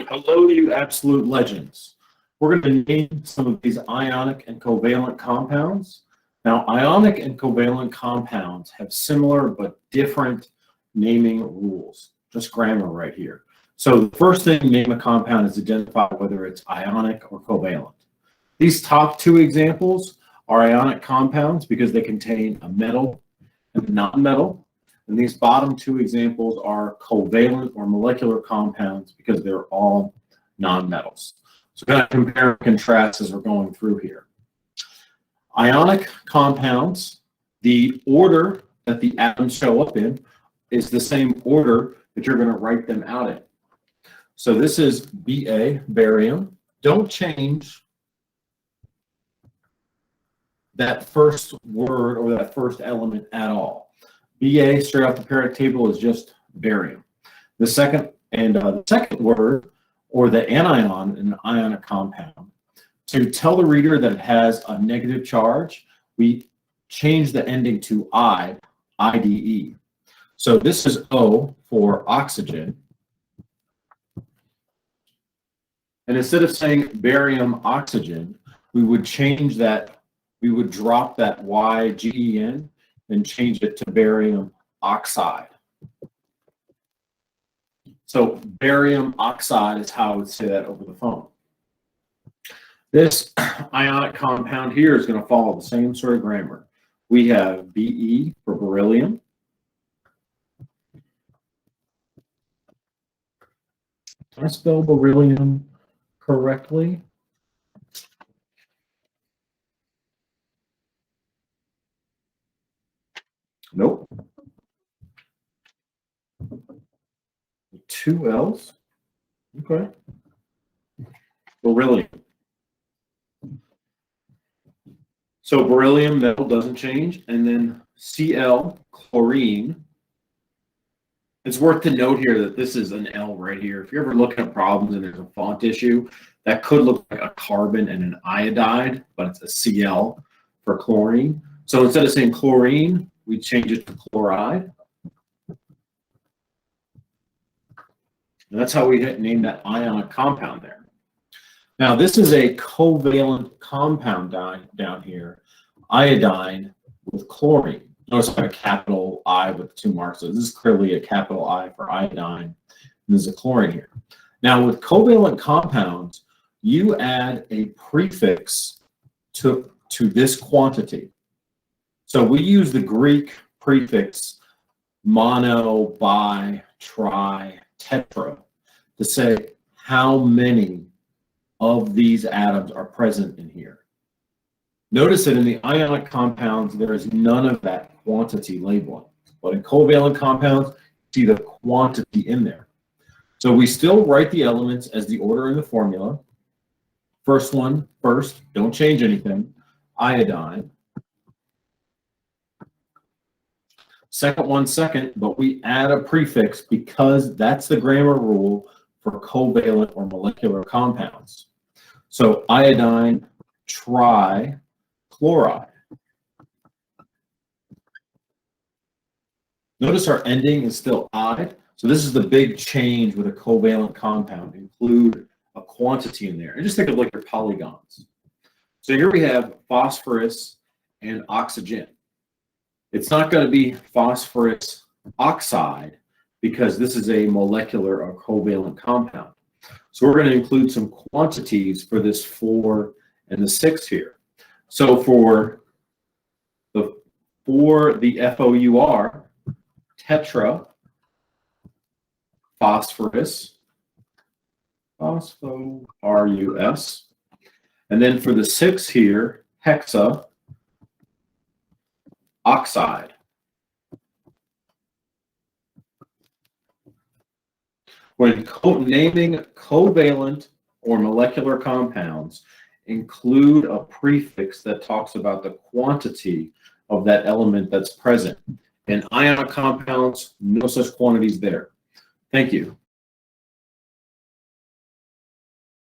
Hello, you absolute legends. We're going to name some of these ionic and covalent compounds. Now, ionic and covalent compounds have similar but different naming rules. Just grammar right here. So the first thing to name a compound is identify whether it's ionic or covalent. These top two examples are ionic compounds because they contain a metal and a non-metal. And these bottom two examples are covalent or molecular compounds because they're all nonmetals. So kind of compare and contrast as we're going through here. Ionic compounds, the order that the atoms show up in is the same order that you're going to write them out in. So this is Ba, barium. Don't change that first word or that first element at all. Ba straight off the periodic table is just barium. The second word, or the anion in an ionic compound, to tell the reader that it has a negative charge, we change the ending to IDE. So this is O for oxygen. And instead of saying barium oxygen, we would change that, we would drop that YGEN and change it to barium oxide. So barium oxide is how I would say that over the phone. This ionic compound here is going to follow the same sort of grammar. We have Be for beryllium. Did I spell beryllium correctly? Nope. 2 L's. Okay. Beryllium. So beryllium metal doesn't change, and then Cl, chlorine. It's worth to note here that this is an L right here. If you're ever looking at problems and there's a font issue, that could look like a carbon and an iodide, but it's a Cl for chlorine. So instead of saying chlorine, we change it to chloride. And that's how we name that ionic compound there. Now, this is a covalent compound down here, iodine with chlorine. Notice I have a capital I with 2 marks. So this is clearly a capital I for iodine. And there's a chlorine here. Now, with covalent compounds, you add a prefix to this quantity. So we use the Greek prefix mono, bi, tri, tetra to say how many of these atoms are present in here. Notice that in the ionic compounds, there is none of that quantity labeling. But in covalent compounds, you see the quantity in there. So we still write the elements as the order in the formula. First one first, don't change anything, iodine. Second one second, but we add a prefix because that's the grammar rule for covalent or molecular compounds. So iodine trichloride. Notice our ending is still "ide." So this is the big change with a covalent compound. Include a quantity in there. And just think of like your polygons. So here we have phosphorus and oxygen. It's not going to be phosphorus oxide because this is a molecular or covalent compound. So we're going to include some quantities for this 4 and the 6 here. So for the FOUR, tetra, phosphorus, phosphorus, and then for the 6 here, hexa, oxide. When naming covalent or molecular compounds, include a prefix that talks about the quantity of that element that's present. In ionic compounds, no such quantities there. Thank you.